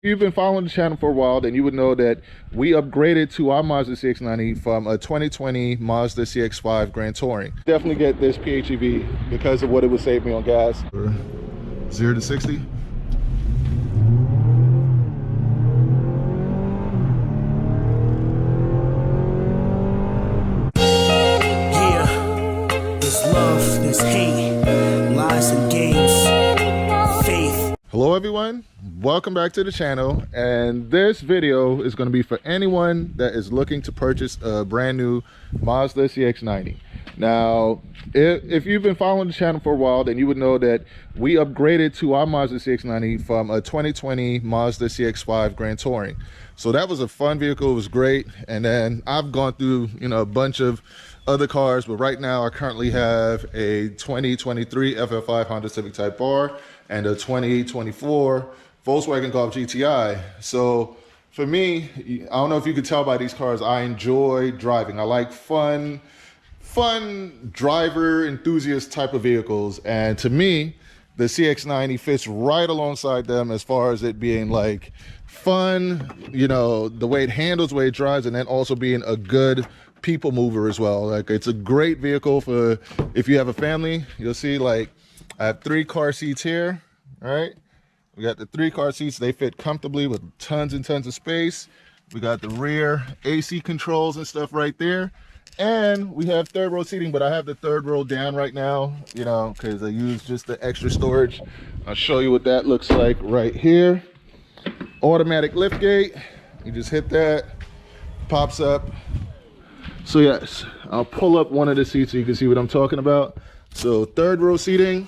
If you've been following the channel for a while, then you would know that we upgraded to our Mazda CX-90 from a 2020 Mazda CX-5 Grand Touring. Definitely get this PHEV because of what it would save me on gas. 0 to 60. There's love, there's hate, lies and games, faith. Hello everyone, welcome back to the channel, and this video is going to be for anyone that is looking to purchase a brand new Mazda CX-90. Now, if you've been following the channel for a while, then you would know that we upgraded to our Mazda CX-90 from a 2020 Mazda CX-5 Grand Touring. So that was a fun vehicle, it was great. And then I've gone through, a bunch of other cars, but right now I currently have a 2023 FF5 Honda Civic Type R and a 2024 Volkswagen Golf GTI. So for me, I don't know if you could tell by these cars, I enjoy driving. I like fun driver enthusiast type of vehicles, and to me the CX-90 fits right alongside them as far as it being like fun, the way it handles, the way it drives, and then also being a good people mover as well. Like, it's a great vehicle for if you have a family. You'll see, like, I have 3 car seats here. All right, we got the 3 car seats. They fit comfortably with tons and tons of space. We got the rear AC controls and stuff right there, and we have 3rd row seating, but I have the 3rd row down right now, because I use just the extra storage. I'll show you what that looks like right here. Automatic lift gate, you just hit that, pops up. So yes, I'll pull up one of the seats so you can see what I'm talking about. So 3rd row seating,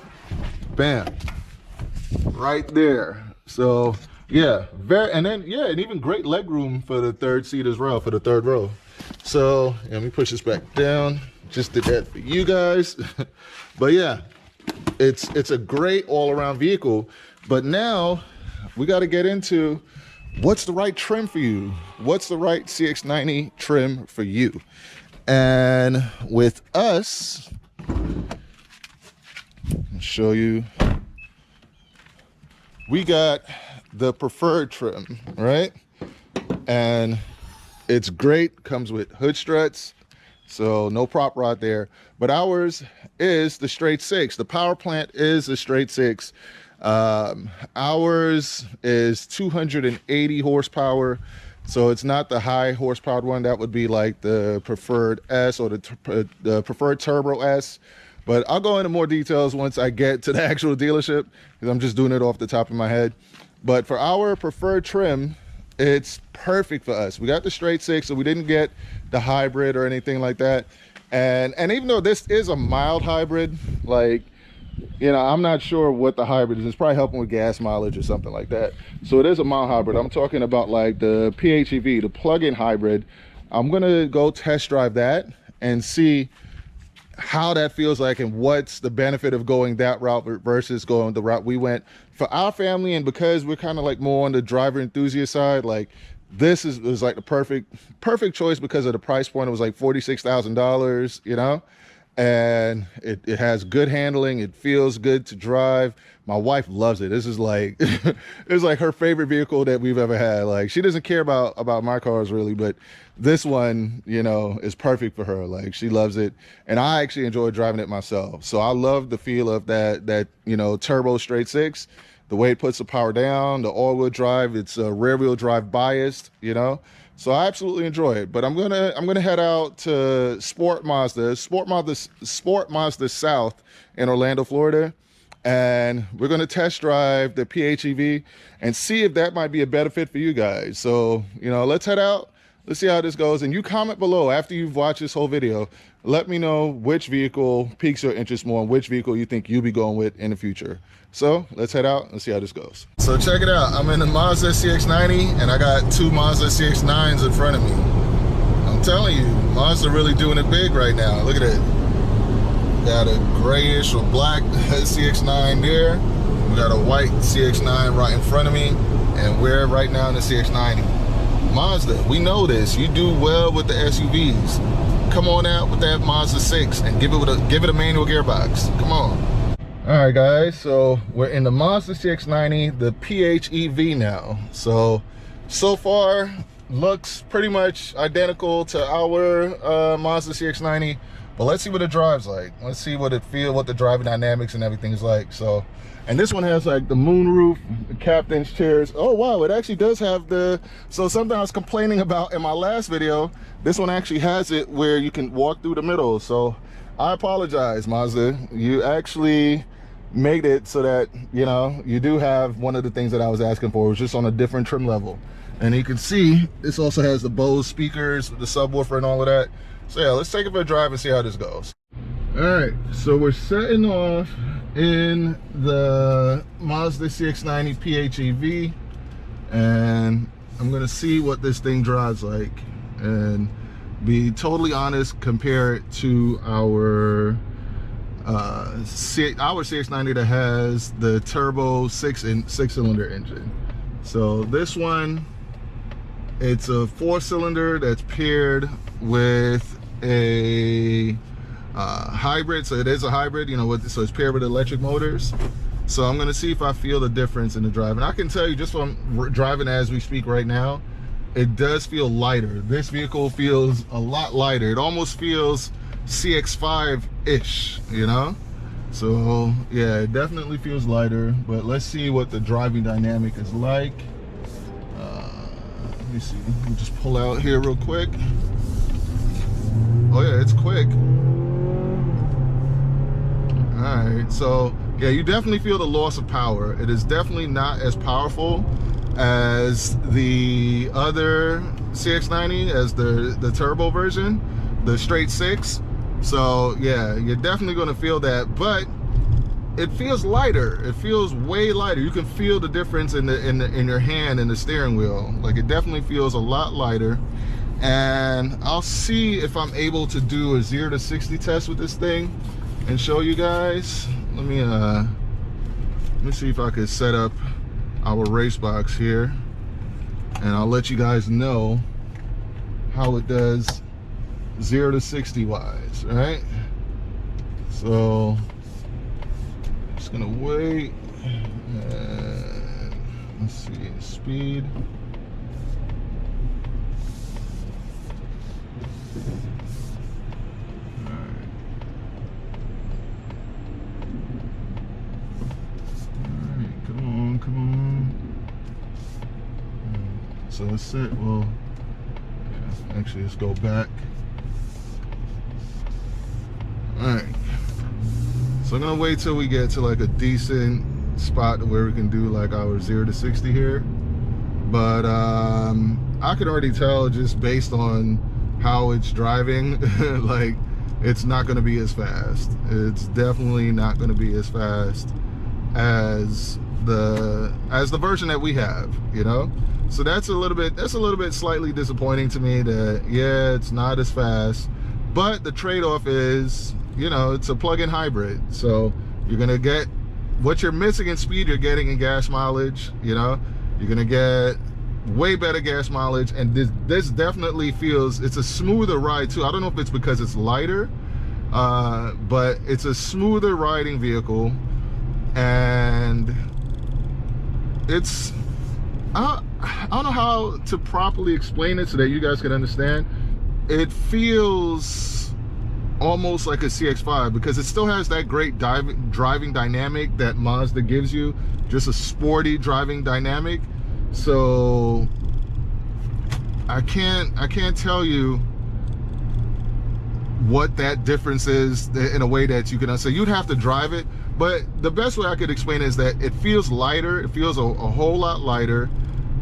bam, right there. So yeah, and even great leg room for the 3rd seat as well, for the 3rd row. So let me push this back down. Just did that for you guys. But yeah, it's a great all-around vehicle. But now we got to get into what's the right trim for you. What's the right CX-90 trim for you? And with us, I'll show you, we got the preferred trim, right? And it's great, comes with hood struts, so no prop rod there. But ours is the straight 6. The power plant is a straight 6. Ours is 280 horsepower, so it's not the high horsepower one. That would be like the preferred S or the preferred turbo S. But I'll go into more details once I get to the actual dealership, because I'm just doing it off the top of my head. But for our preferred trim, it's perfect for us. We got the straight 6, so we didn't get the hybrid or anything like that. And even though this is a mild hybrid, like, I'm not sure what the hybrid is. It's probably helping with gas mileage or something like that. So it is a mild hybrid. I'm talking about like the PHEV, the plug-in hybrid. I'm gonna go test drive that and see how that feels like and what's the benefit of going that route versus going the route we went for our family. And because we're kind of like more on the driver enthusiast side, like this was like the perfect choice because of the price point. It was like $46,000, and it has good handling. It feels good to drive. My wife loves it. This is like it's like her favorite vehicle that we've ever had. Like, she doesn't care about my cars really, but this one, is perfect for her. Like, she loves it, and I actually enjoy driving it myself. So I love the feel of that turbo straight 6, the way it puts the power down, the all-wheel drive. It's rear wheel drive biased, So I absolutely enjoy it. But I'm gonna head out to Sport Mazda South in Orlando, Florida, and we're gonna test drive the PHEV and see if that might be a better fit for you guys. So let's head out. Let's see how this goes. And you comment below after you've watched this whole video. Let me know which vehicle piques your interest more and which vehicle you think you'll be going with in the future. So let's head out and see how this goes. So check it out. I'm in the Mazda CX-90 and I got 2 Mazda CX-9s in front of me. I'm telling you, Mazda really doing it big right now. Look at it. Got a grayish or black CX-9 there. We got a white CX-9 right in front of me, and we're right now in the CX-90. Mazda, we know this. You do well with the SUVs. Come on out with that Mazda 6 and give it a manual gearbox. Come on. All right, guys, so we're in the Mazda CX-90, the PHEV now. So far, looks pretty much identical to our Mazda CX-90, but let's see what it drives like. Let's see what it feels, what the driving dynamics and everything is like. So, and this one has like the moonroof, the captain's chairs. Oh wow, it actually does have the, so something I was complaining about in my last video, this one actually has it where you can walk through the middle. So I apologize, Mazda. You actually made it so that, you know, you do have one of the things that I was asking for. It was just on a different trim level. And you can see this also has the Bose speakers, the subwoofer and all of that. So yeah, let's take it for a drive and see how this goes. All right, so we're setting off in the Mazda CX-90 PHEV, and I'm gonna see what this thing drives like and be totally honest, compare it to our CX-90 that has the turbo six-cylinder engine. So this one, it's a 4-cylinder that's paired with a hybrid. So it is a hybrid, you know, so it's paired with electric motors. So I'm gonna see if I feel the difference in the drive. And I can tell you just from driving as we speak right now, it does feel lighter. This vehicle feels a lot lighter. It almost feels CX-5-ish, you know? So yeah, it definitely feels lighter, but let's see what the driving dynamic is like. Let me see, we'll just pull out here real quick. Oh yeah, it's quick. All right, so yeah, you definitely feel the loss of power. It is definitely not as powerful as the other CX-90, as the turbo version, the straight 6. So yeah, you're definitely going to feel that, but it feels lighter. It feels way lighter. You can feel the difference in your hand and the steering wheel. Like, it definitely feels a lot lighter. And I'll see if I'm able to do a 0 to 60 test with this thing and show you guys. Let me see if I could set up our race box here, and I'll let you guys know how it does 0 to 60 wise. All right, so just gonna wait, and let's see, speed. Come on. So let's set, well, yeah, actually let's go back. All right, so I'm gonna wait till we get to like a decent spot where we can do like our 0 to 60 here. But I could already tell just based on how it's driving, like, it's not gonna be as fast. It's definitely not gonna be as fast as the version that we have, you know. So that's a little bit slightly disappointing to me, that yeah, it's not as fast, but the trade-off is, you know, it's a plug-in hybrid, so you're gonna get what you're missing in speed, you're getting in gas mileage. You know, you're gonna get way better gas mileage, and this definitely feels, it's a smoother ride too. I don't know if it's because it's lighter, but it's a smoother riding vehicle. And it's, I don't know how to properly explain it so that you guys can understand. It feels almost like a CX-5 because it still has that great driving dynamic that Mazda gives you, just a sporty driving dynamic. So I can't tell you what that difference is in a way that you can say. You'd have to drive it, but the best way I could explain it is that it feels lighter. It feels a whole lot lighter,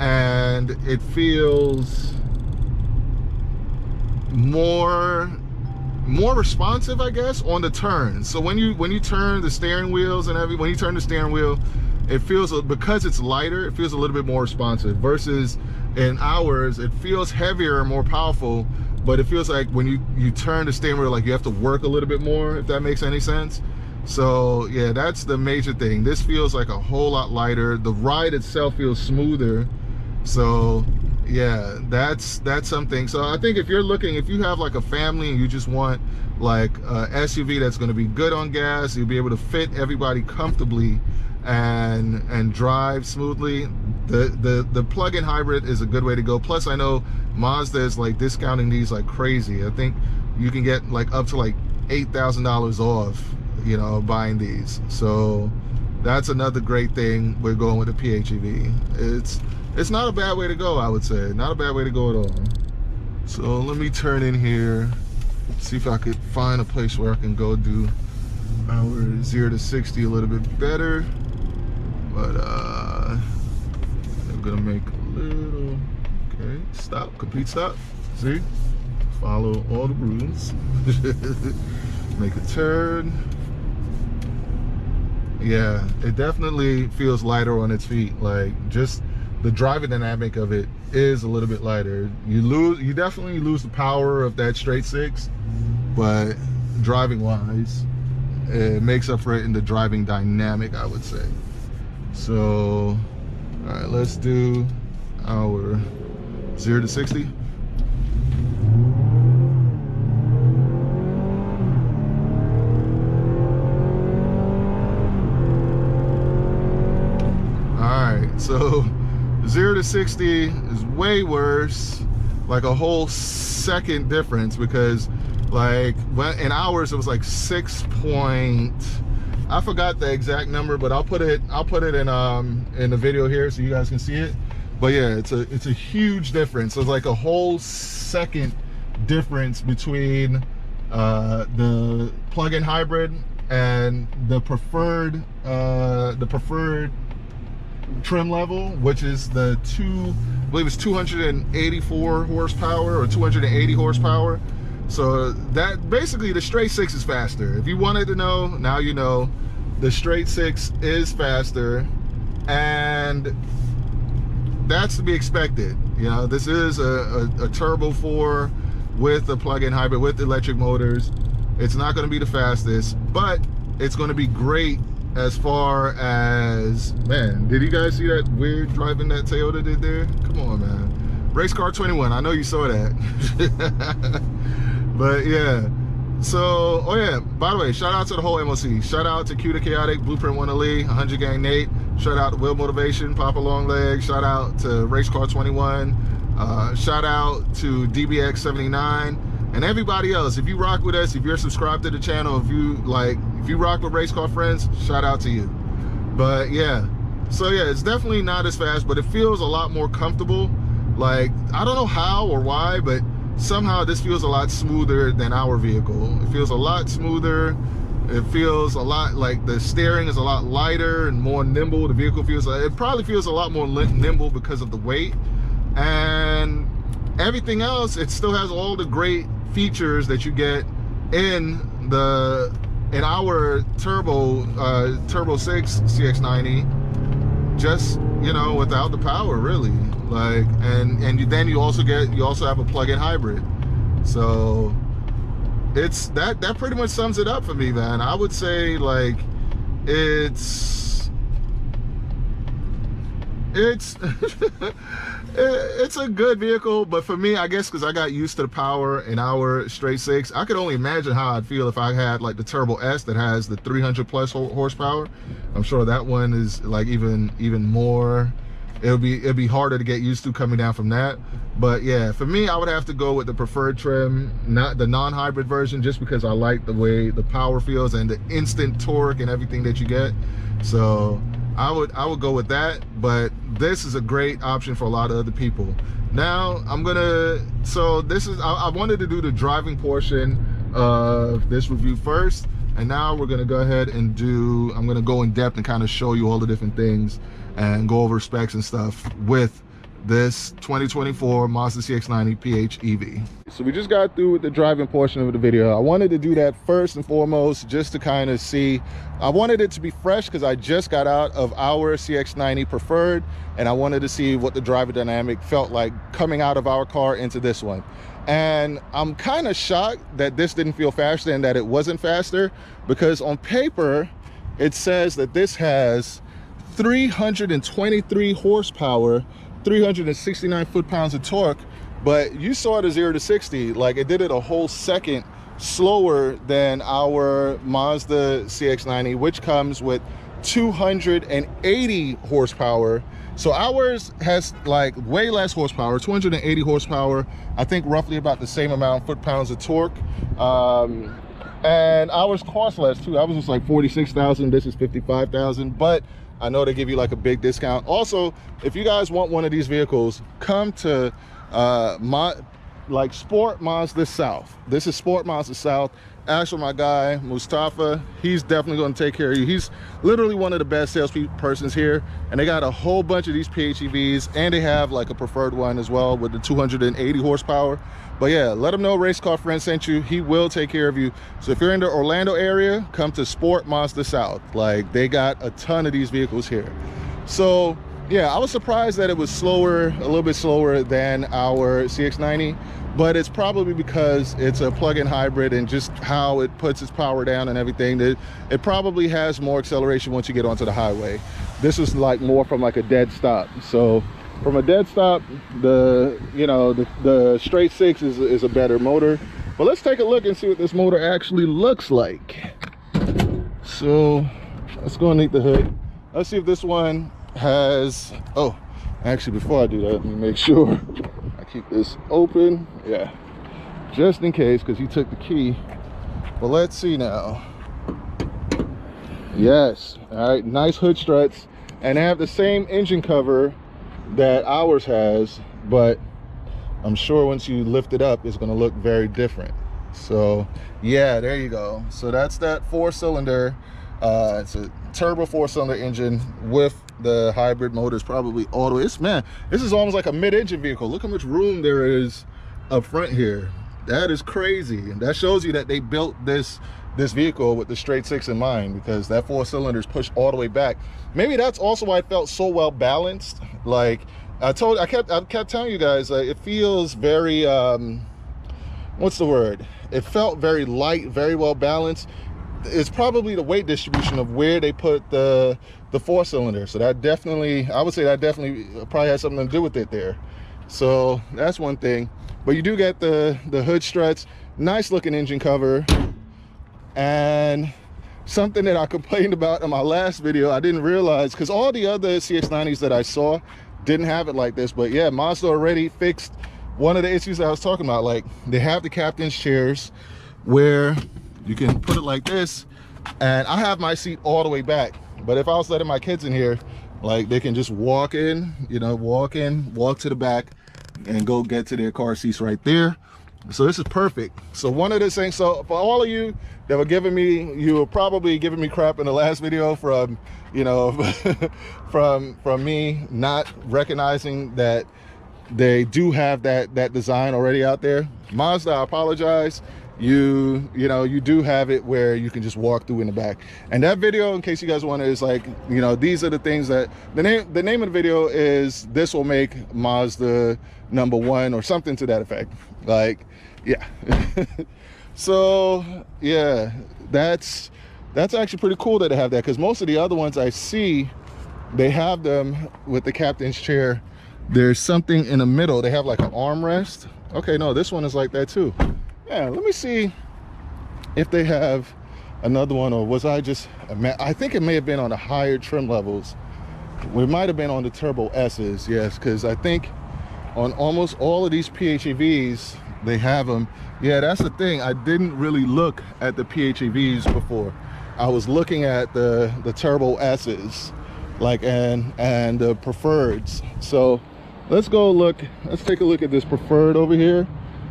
and it feels more responsive, I guess, on the turns. So when you turn the steering wheels and when you turn the steering wheel, it feels, because it's lighter, it feels a little bit more responsive, versus in ours it feels heavier and more powerful, but it feels like when you turn the steering wheel, like you have to work a little bit more, if that makes any sense. So yeah, that's the major thing. This feels like a whole lot lighter. The ride itself feels smoother. So yeah, that's something. So I think if you're looking, if you have like a family and you just want like a SUV that's going to be good on gas, you'll be able to fit everybody comfortably and drive smoothly, the plug-in hybrid is a good way to go. Plus I know Mazda is like discounting these like crazy. I think you can get like up to like $8,000 off, you know, buying these. So that's another great thing. We're going with the PHEV. It's not a bad way to go, I would say. Not a bad way to go at all. So let me turn in here, see if I could find a place where I can go do our 0 to 60 a little bit better. But I'm gonna make a little, okay, stop, complete stop. See? Follow all the rules. Make a turn. Yeah, it definitely feels lighter on its feet. Like, just the driving dynamic of it is a little bit lighter. You definitely lose the power of that straight six, but driving wise, it makes up for it in the driving dynamic, I would say. So, all right, let's do our 0 to 60. So 0 to 60 is way worse, like a whole second difference, because like in hours it was like 6 point, I forgot the exact number, but I'll put it in the video here so you guys can see it. But yeah, it's a huge difference. So it's like a whole second difference between the plug-in hybrid and the preferred trim level, which is I believe it's 284 horsepower or 280 horsepower. So that basically, the straight six is faster. If you wanted to know, now you know. The straight six is faster, and that's to be expected. You know, this is a turbo 4 with a plug-in hybrid with electric motors. It's not going to be the fastest, but it's going to be great as far as, man, did you guys see that weird driving that Toyota did there? Come on, man. Race Car 21, I know you saw that. But yeah, so, oh yeah, by the way, shout out to the whole MOC. Shout out to Q the Chaotic, Blueprint 1 Ali, 100 Gang Nate. Shout out to Will Motivation, Papa Longleg. Shout out to Race Car 21. Shout out to DBX 79. And everybody else, if you rock with us, if you're subscribed to the channel, if you rock with Race Car Friends, shout out to you. But yeah, so yeah, it's definitely not as fast, but it feels a lot more comfortable. Like, I don't know how or why, but somehow this feels a lot smoother than our vehicle. It feels a lot smoother. It feels a lot like the steering is a lot lighter and more nimble. The vehicle feels like, it probably feels a lot more nimble because of the weight. And everything else, it still has all the great features that you get in our turbo 6 CX-90, just, you know, without the power, really. Like, and then you also have a plug-in hybrid. So it's that pretty much sums it up for me, man. I would say, like, it's it's a good vehicle, but for me, I guess because I got used to the power in our straight six, I could only imagine how I'd feel if I had like the Turbo S that has the 300 plus horsepower. I'm sure that one is like even more. It'd be harder to get used to coming down from that. But yeah, for me, I would have to go with the preferred trim, not the non-hybrid version, just because I like the way the power feels and the instant torque and everything that you get. So I would go with that, but this is a great option for a lot of other people. Now I wanted to do the driving portion of this review first, and now we're gonna go ahead and I'm gonna go in depth and kind of show you all the different things and go over specs and stuff with this 2024 Mazda CX-90 PHEV. So we just got through with the driving portion of the video. I wanted to do that first and foremost, just to kind of see. I wanted it to be fresh because I just got out of our CX-90 Preferred, and I wanted to see what the driver dynamic felt like coming out of our car into this one. And I'm kind of shocked that this didn't feel faster and that it wasn't faster, because on paper it says that this has 323 horsepower, 369 foot-pounds of torque, but you saw the 0 to 60, like it did it a whole second slower than our Mazda CX-90, which comes with 280 horsepower. So ours has like way less horsepower, 280 horsepower, I think roughly about the same amount foot-pounds of torque. And ours cost less too. Ours was like 46,000, this is 55,000, but I know they give you like a big discount. Also, if you guys want one of these vehicles, come to Sport Mazda South. This is Sport Mazda South. Ask for my guy Mustafa. He's definitely going to take care of you. He's literally one of the best salespersons here, and they got a whole bunch of these PHEVs, and they have like a preferred one as well with the 280 horsepower. But yeah, let him know Race Car Friend sent you. He will take care of you. So if you're in the Orlando area, come to Sport Mazda South. Like, they got a ton of these vehicles here. So yeah, I was surprised that it was slower, a little bit slower than our CX-90, but it's probably because it's a plug-in hybrid and just how it puts its power down and everything. It probably has more acceleration once you get onto the highway. This is like more from like a dead stop. So from a dead stop, the straight six is a better motor. But let's take a look and see what this motor actually looks like. So let's go underneath the hood. Let's see if this one has, oh, actually before I do that, let me make sure I keep this open. Yeah, just in case, because he took the key. But let's see now. Yes, all right, nice hood struts, and they have the same engine cover that ours has, but I'm sure once you lift it up, it's going to look very different. So yeah, there you go. So that's that 4-cylinder. It's a turbo 4-cylinder engine with the hybrid motors, probably all the way. Man, this is almost like a mid-engine vehicle. Look how much room there is up front here. That is crazy. And that shows you that they built this vehicle with the straight six in mind, because that 4-cylinder is pushed all the way back. Maybe that's also why it felt so well balanced. Like I kept telling you guys, it feels very what's the word? It felt very light, very well balanced. It's probably the weight distribution of where they put the 4-cylinder. So that definitely, I would say that definitely probably has something to do with it there. So that's one thing. But you do get the hood struts, nice looking engine cover. And something that I complained about in my last video, I didn't realize, because all the other CX-90s that I saw didn't have it like this. But yeah, Mazda already fixed one of the issues I was talking about. Like, they have the captain's chairs where you can put it like this, and I have my seat all the way back. But if I was letting my kids in here, like, they can just walk in, walk to the back and go get to their car seats right there. So this is perfect. So one of the things, so for all of you that were you were probably giving me crap in the last video from, from me not recognizing that they do have that design already out there. Mazda, I apologize. You do have it where you can just walk through in the back. And that video, in case you guys want, is like, these are the things that the name of the video is "This will make Mazda #1" or something to that effect. Like, yeah. So yeah, that's actually pretty cool that they have that, because most of the other ones I see, they have them with the captain's chair. There's something in the middle. They have like an armrest. Okay, no, this one is like that too. Yeah, let me see if they have another one, or was I think it may have been on the higher trim levels. We might have been on the Turbo S's, yes, because I think on almost all of these PHEVs, they have them. Yeah, that's the thing. I didn't really look at the PHEVs before. I was looking at the Turbo S's, like, and the preferreds. So let's go look. Let's take a look at this preferred over here.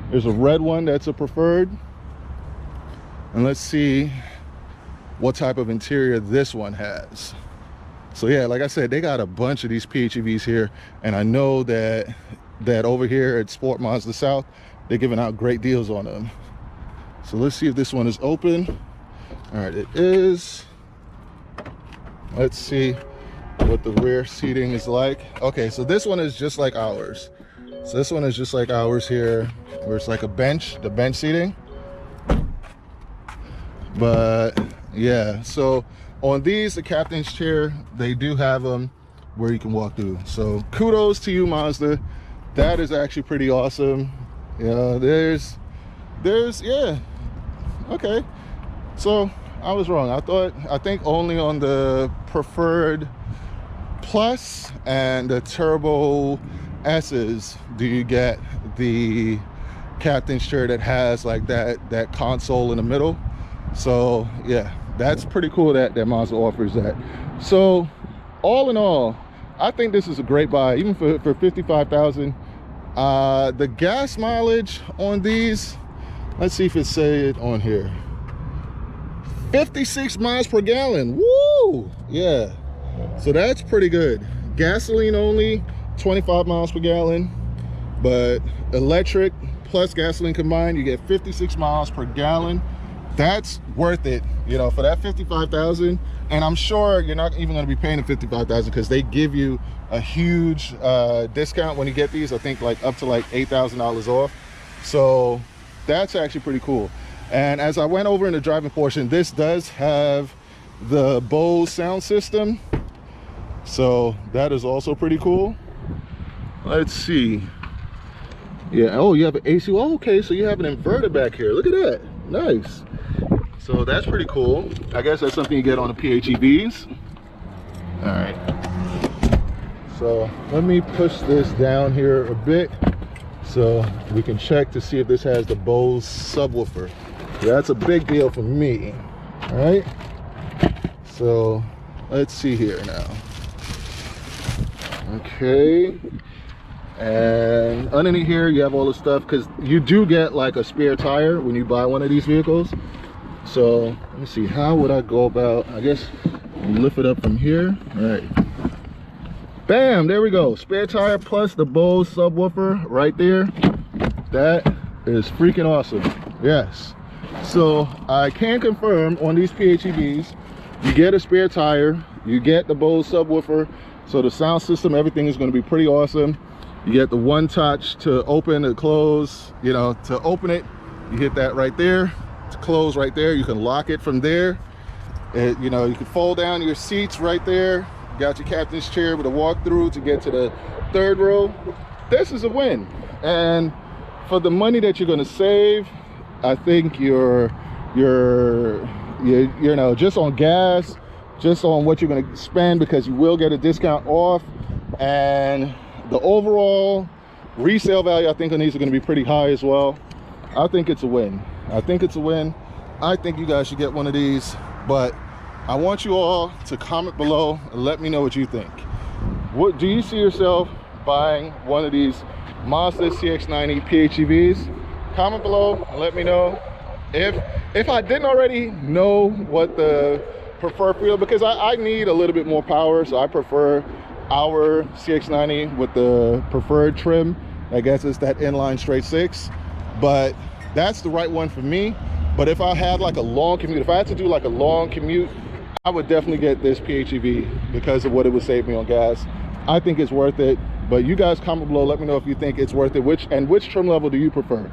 There's a red one that's a preferred, and let's see what type of interior this one has. So yeah, like I said, they got a bunch of these PHEVs here, and I know that over here at Sport Mazda South, they're giving out great deals on them. So let's see if this one is open. All right, it is. Let's see what the rear seating is like. Okay, so this one is just like ours. So this one is just like ours here, where it's like a bench, the bench seating. But yeah, so on these, the captain's chair, they do have them where you can walk through. So kudos to you, Mazda. That is actually pretty awesome. Yeah, there's yeah, okay. So I was wrong. I think only on the Preferred Plus and the Turbo S's do you get the captain's chair that has like that console in the middle. So yeah, that's pretty cool that Mazda offers that. So all in all, I think this is a great buy, even for $55,000. The gas mileage on these, let's see if it says it on here. 56 miles per gallon. Woo! Yeah. So that's pretty good. Gasoline only, 25 miles per gallon, but electric plus gasoline combined, you get 56 miles per gallon. That's worth it, you know, for that $55,000. And I'm sure you're not even going to be paying the $55,000 because they give you a huge discount when you get these. I think like up to like $8,000 off. So that's actually pretty cool. And as I went over in the driving portion, this does have the Bose sound system. So that is also pretty cool. Let's see. Yeah, oh, you have an AC. Oh, okay, so you have an inverter back here. Look at that. Nice. So that's pretty cool. I guess that's something you get on the PHEVs. All right. So let me push this down here a bit so we can check to see if this has the Bose subwoofer. Yeah, that's a big deal for me. All right. So let's see here now. Okay. And underneath here you have all the stuff, because you do get like a spare tire when you buy one of these vehicles. So let me see, how would I go about, I guess lift it up from here. All right, bam, there we go. Spare tire plus the Bose subwoofer right there. That is freaking awesome. Yes, so I can confirm on these PHEVs you get a spare tire, you get the Bose subwoofer, so the sound system, everything is going to be pretty awesome. You get the one touch to open and close. You know, to open it, you hit that right there. To close right there, you can lock it from there. You know, you can fold down your seats right there. You got your captain's chair with a walkthrough to get to the third row. This is a win. And for the money that you're going to save, I think you're you know, just on gas, just on what you're going to spend, because you will get a discount off, and the overall resale value I think on these are going to be pretty high as well. I think it's a win. I think it's a win. I think you guys should get one of these, but I want you all to comment below and let me know what you think. What do you see yourself buying one of these Mazda CX-90 PHEVs? Comment below and let me know. If I didn't already know what the preferred feel, because I need a little bit more power, so I prefer our CX-90 with the preferred trim. I guess it's that inline straight six, but that's the right one for me. But if I had like a long commute, if I had to do like a long commute, I would definitely get this PHEV because of what it would save me on gas. I think it's worth it, but you guys comment below, let me know if you think it's worth it, which trim level do you prefer.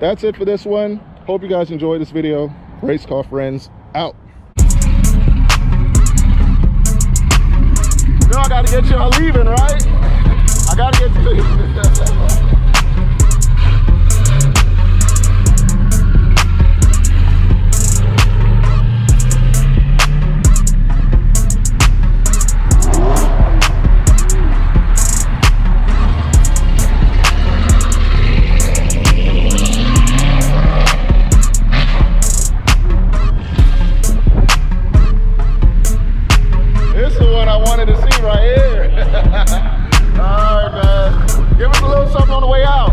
That's it for this one. Hope you guys enjoyed this video. Race Car Friends out. You know I gotta get y'all leaving, right? I gotta get to All right, man. Give us a little something on the way out.